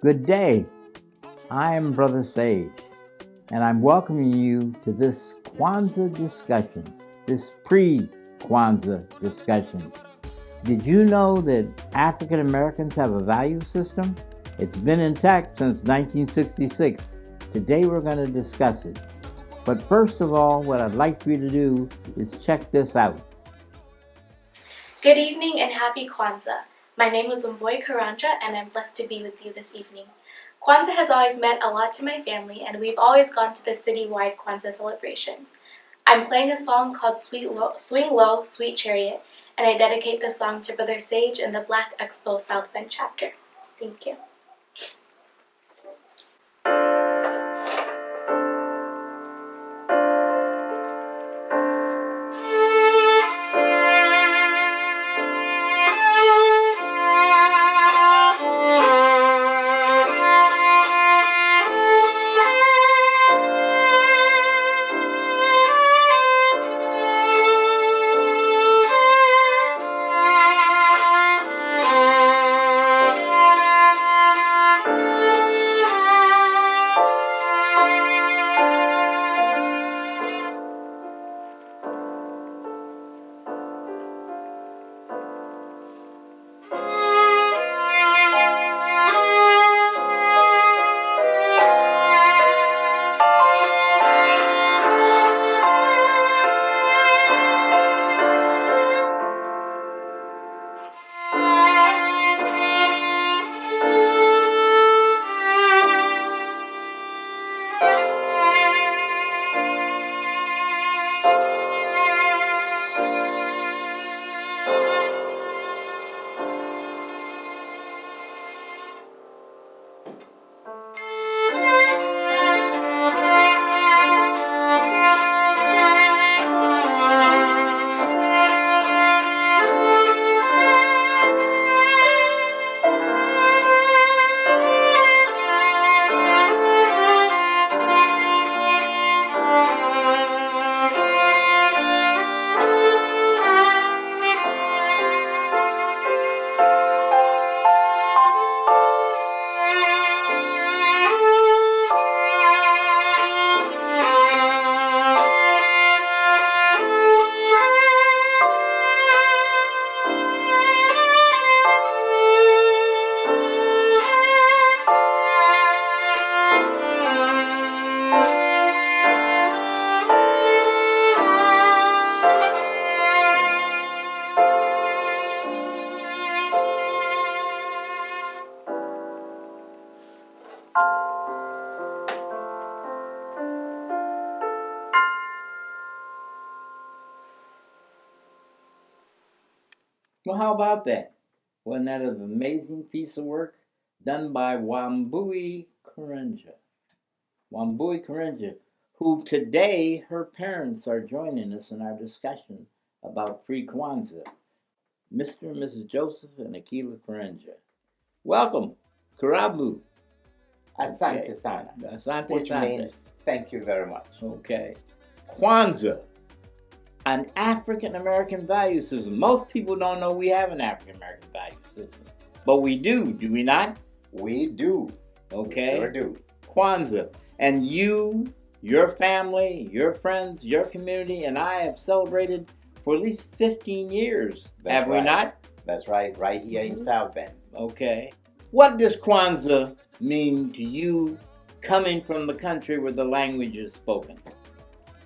Good day. I am Brother Sage, and I'm welcoming you to this Kwanzaa discussion, this pre-Kwanzaa discussion. Did you know that African Americans have a value system? It's been intact since 1966. Today we're going to discuss it. But first of all, what I'd like for you to do is check this out. Good evening and happy Kwanzaa. My name is Umboy Karanja and I'm blessed to be with you this evening. Kwanzaa has always meant a lot to my family and we've always gone to the citywide Kwanzaa celebrations. I'm playing a song called Swing Low, Sweet Chariot, and I dedicate this song to Brother Sage and the Black Expo South Bend chapter. Thank you. Well, how about that? Wasn't that an amazing piece of work done by Wambui Karanja? Wambui Karanja, who today her parents are joining us in our discussion about pre-Kwanzaa, Mr. and Mrs. Joseph and Akila Karanja. Welcome, Karabu. Asante sana, Asante which Asante. means thank you very much. Okay. Kwanzaa, an African American value system. Most people don't know we have an African American value system, but we do we not? We do. Okay. We sure do. Kwanzaa, and you, your family, your friends, your community, and I have celebrated for at least 15 years. That's have we right. not? That's right here in South Bend. Okay. What does Kwanzaa mean to you coming from the country where the language is spoken?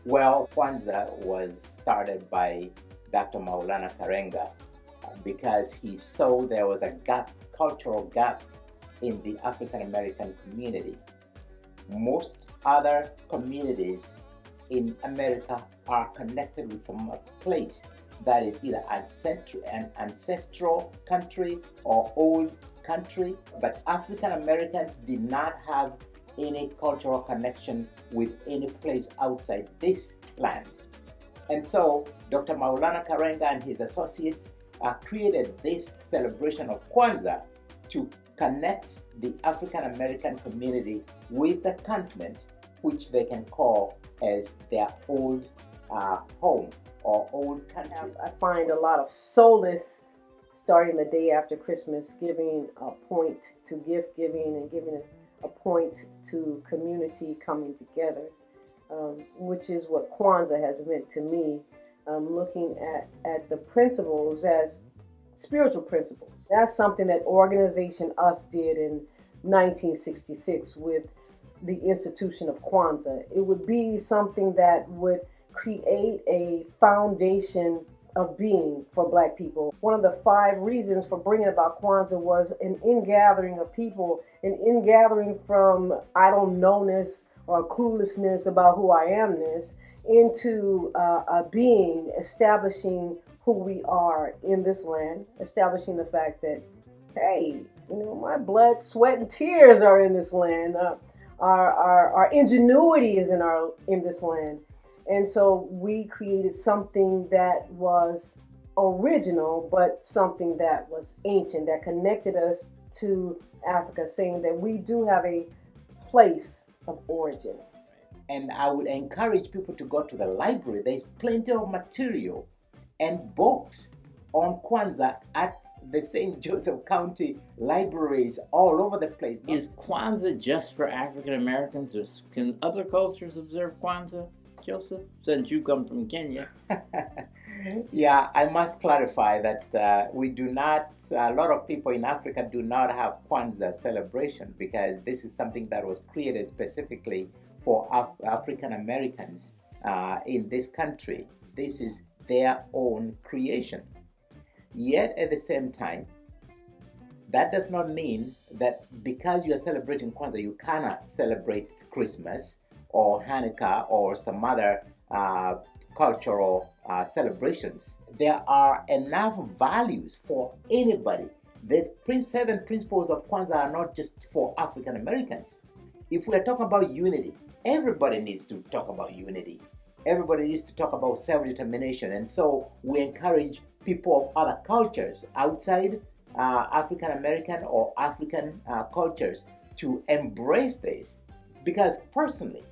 Well, Kwanzaa was started by Dr. Maulana Karenga because he saw there was a gap, cultural gap in the African American community. Most other communities in America are connected with some place that is either an ancestral country or old country, but African Americans did not have any cultural connection with any place outside this land. And so Dr. Maulana Karenga and his associates created this celebration of Kwanzaa to connect the African American community with the continent, which they can call as their old home or old country. I find a lot of solace starting the day after Christmas, giving a point to gift giving and giving a point to community coming together, which is what Kwanzaa has meant to me. Looking at the principles as spiritual principles. That's something that Organization US did in 1966 with the institution of Kwanzaa. It would be something that would create a foundation of being for Black people. One of the 5 reasons for bringing about Kwanzaa was an ingathering of people, an ingathering from I don't knowness or cluelessness about who I amness into a being, establishing who we are in this land, establishing the fact that, hey, my blood, sweat, and tears are in this land. Our ingenuity is in this land. And so we created something that was original, but something that was ancient, that connected us to Africa, saying that we do have a place of origin. And I would encourage people to go to the library. There's plenty of material and books on Kwanzaa at the St. Joseph County libraries all over the place. Is Kwanzaa just for African Americans, or can other cultures observe Kwanzaa, Joseph, since you come from Kenya? Yeah, I must clarify that we do not, a lot of people in Africa do not have Kwanzaa celebration, because this is something that was created specifically for African Americans in this country. This is their own creation. Yet at the same time, that does not mean that because you are celebrating Kwanzaa, you cannot celebrate Christmas or Hanukkah or some other cultural celebrations. There are enough values for anybody. The 7 principles of Kwanzaa are not just for African Americans. If we are talking about unity, everybody needs to talk about unity. Everybody needs to talk about self-determination. And so we encourage people of other cultures outside African American or African cultures to embrace this. Because personally,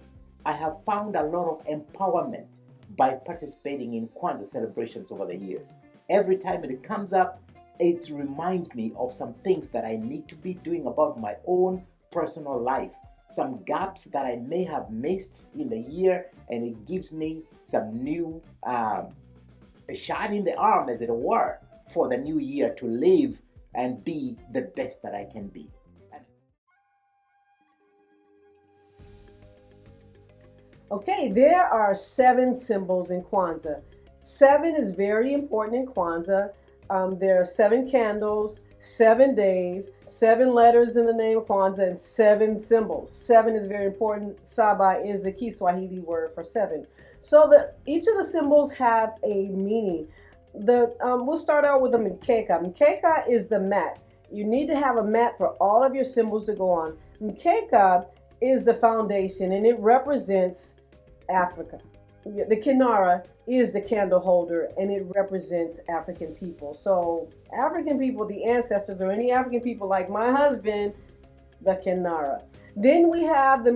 I have found a lot of empowerment by participating in Kwanzaa celebrations over the years. Every time it comes up, it reminds me of some things that I need to be doing about my own personal life, some gaps that I may have missed in the year, and it gives me some new shot in the arm, as it were, for the new year to live and be the best that I can be. Okay, there are 7 symbols in Kwanzaa. 7 is very important in Kwanzaa. There are 7 candles, 7 days, 7 letters in the name of Kwanzaa, and 7 symbols. 7 is very important. Saba is the Kiswahili word for 7. So each of the symbols have a meaning. We'll start out with the mkeka. Mkeka is the mat. You need to have a mat for all of your symbols to go on. Mkeka is the foundation, and it represents Africa. The kinara is the candle holder, and it represents African people. So African people, the ancestors, or any African people like my husband, the kinara. Then we have the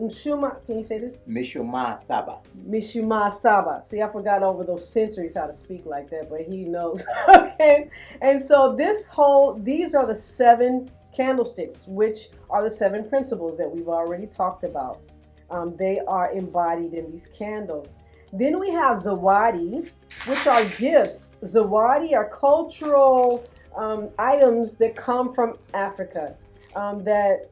mshuma. Can you say this? Mishuma Saba. Mishuma Saba. See, I forgot over those centuries how to speak like that, but he knows. Okay. And so these are the 7 candlesticks, which are the 7 principles that we've already talked about. They are embodied in these candles. Then we have zawadi, which are gifts. Zawadi are cultural items that come from Africa that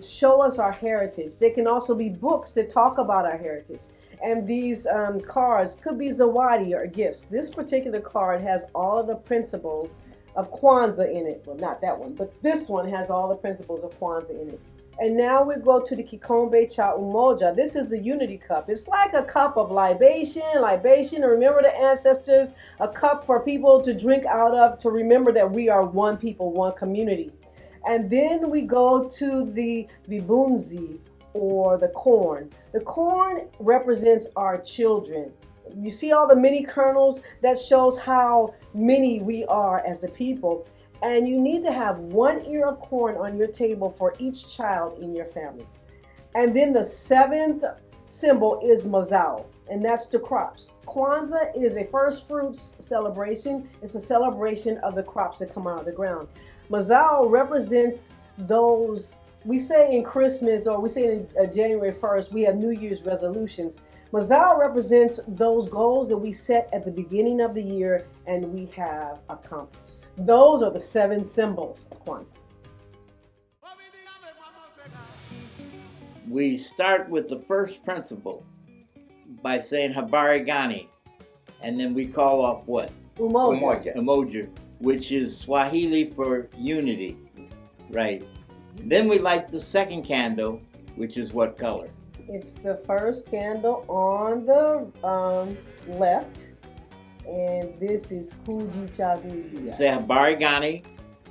show us our heritage. They can also be books that talk about our heritage. And these cards could be zawadi or gifts. This particular card has all of the principles of Kwanzaa in it. Well, not that one, but this one has all the principles of Kwanzaa in it. And now we go to the Kikombe Cha Umoja. This is the unity cup. It's like a cup of libation. Remember the ancestors, a cup for people to drink out of, to remember that we are one people, one community. And then we go to the vibunzi, or the corn. The corn represents our children. You see all the mini kernels? That shows how many we are as a people. And you need to have 1 ear of corn on your table for each child in your family. And then the 7th symbol is mazao. and that's the crops. Kwanzaa is a first fruits celebration. It's a celebration of the crops that come out of the ground. Mazao represents those, we say in Christmas, or we say in January 1st, we have New Year's resolutions. Mazao represents those goals that we set at the beginning of the year and we have accomplished. Those are the 7 symbols of Kwanzaa. We start with the first principle by saying Habari Gani, and then we call off what? Umoja. Umoja, which is Swahili for unity, right? Then we light the second candle, which is what color? It's the first candle on the left, and this is Kujichagulia. Say Habari Gani,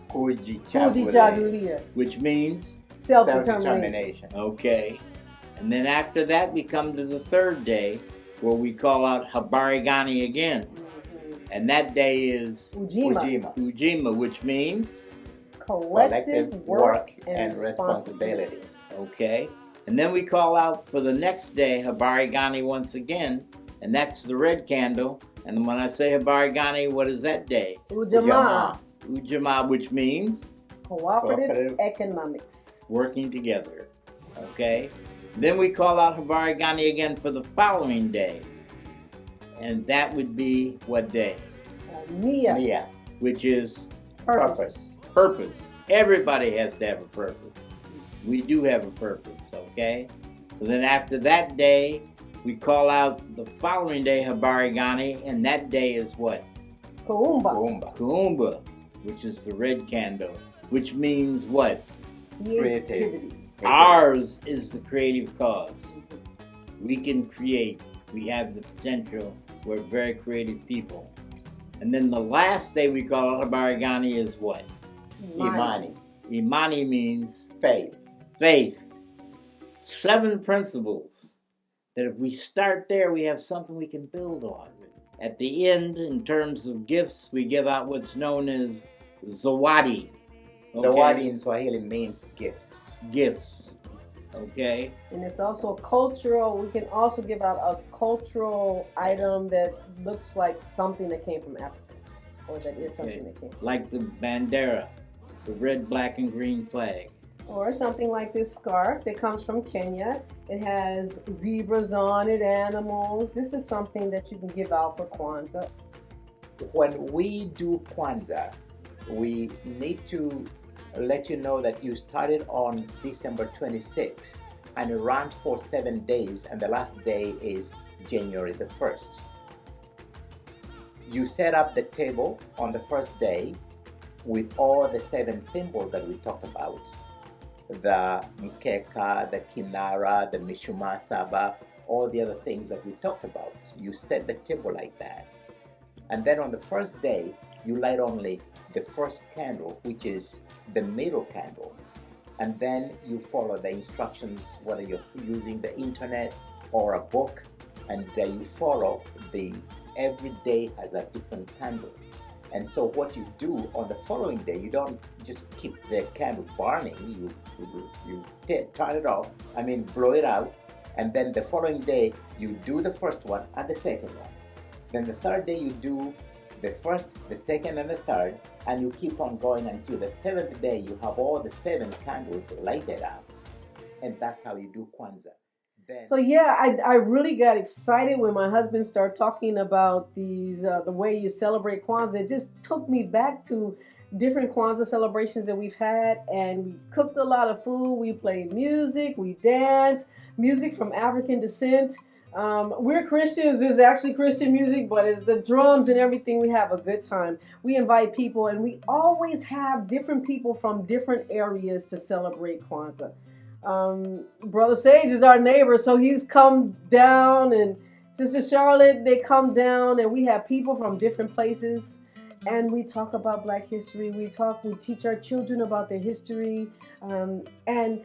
Kujichagulia, which means self-determination. Okay. And then after that, we come to the third day, where we call out Habari Gani again. Mm-hmm. And that day is Ujima, which means collective work and responsibility. Okay. And then we call out for the next day Habari Gani once again, and that's the red candle. And when I say Habari Gani, what is that day? Ujima, which means cooperative economics. Working together. Okay. Then we call out Habari Gani again for the following day. And that would be what day? Nia, which is purpose. Purpose. Everybody has to have a purpose. We do have a purpose, okay? So then after that day, we call out the following day Habari Gani, and that day is what? Kuumba, which is the red candle, which means what? Creativity. Ours is the creative cause. We can create. We have the potential. We're very creative people. And then the last day we call it Habari Gani is what? Imani. Imani means Faith. 7 principles that if we start there, we have something we can build on. At the end, in terms of gifts, we give out what's known as Zawadi. Okay? Zawadi in Swahili means gifts. Gifts. Okay? And it's also cultural. We can also give out a cultural item that looks like something that came from Africa, or that is something that came from like the bandera, the red, black, and green flag. Or something like this scarf that comes from Kenya. It has zebras on it, animals. This is something that you can give out for Kwanzaa. When we do Kwanzaa, we need to let you know that you started on December 26th and it runs for 7 days, and the last day is January the 1st. You set up the table on the first day with all the 7 symbols that we talked about. The mkeka, the kinara, the mishuma saba, all the other things that we talked about. You set the table like that. And then on the first day, you light only the first candle, which is the middle candle. And then you follow the instructions, whether you're using the internet or a book, and you follow every day has a different candle. And so what you do on the following day, you don't just keep the candle burning, you turn it off, blow it out, and then the following day, you do the first one and the second one. Then the third day, you do the first, the second, and the third, and you keep on going until the 7th day, you have all the 7 candles lighted up. And that's how you do Kwanzaa. So yeah, I really got excited when my husband started talking about these, the way you celebrate Kwanzaa. It just took me back to different Kwanzaa celebrations that we've had, and we cooked a lot of food, we played music, we danced, music from African descent. We're Christians, this is actually Christian music, but it's the drums and everything, we have a good time. We invite people, and we always have different people from different areas to celebrate Kwanzaa. Brother Sage is our neighbor, so he's come down, and Sister Charlotte, they come down, and we have people from different places, and we talk about Black history. We teach our children about their history, and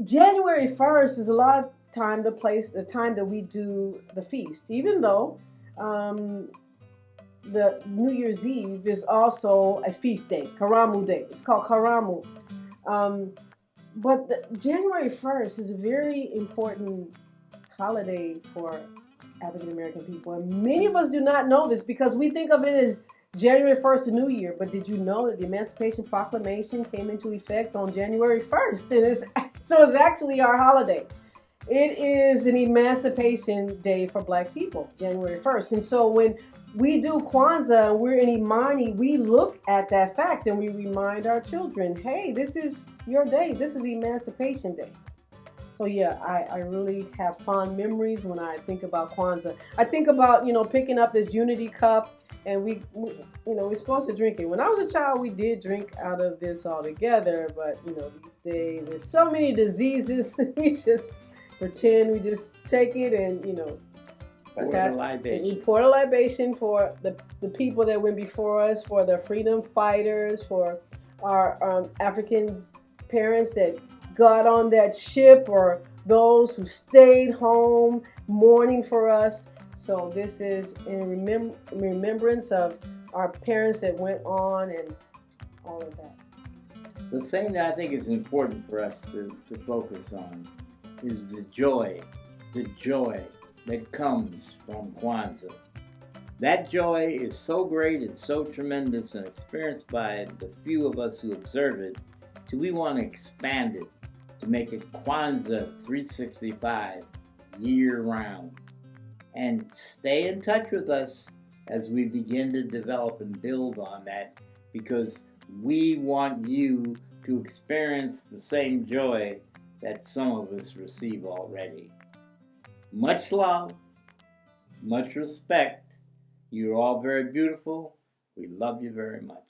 January 1st is a lot of time, the time that we do the feast, even though the New Year's Eve is also a feast day, Karamu Day. It's called Karamu. But January 1st is a very important holiday for African American people. And many of us do not know this because we think of it as January 1st, a new year. But did you know that the Emancipation Proclamation came into effect on January 1st? So it's actually our holiday. It is an Emancipation Day for Black people, January 1st. And so when we do Kwanzaa and we're in Imani, we look at that fact and we remind our children, hey, this is your day. This is Emancipation Day. So yeah, I really have fond memories when I think about Kwanzaa. I think about, picking up this Unity cup and we're supposed to drink it. When I was a child, we did drink out of this all together, but these days there's so many diseases. We just pretend we just take it and, pour a libation. We pour a libation for the people that went before us, for the freedom fighters, for our African parents that got on that ship, or those who stayed home mourning for us. So this is in remembrance of our parents that went on and all of that. The thing that I think is important for us to focus on is the joy that comes from Kwanzaa. That joy is so great and so tremendous and experienced by the few of us who observe it, so we want to expand it to make it Kwanzaa 365 year-round. And stay in touch with us as we begin to develop and build on that, because we want you to experience the same joy that some of us receive already. Much love, much respect. You're all very beautiful. We love you very much.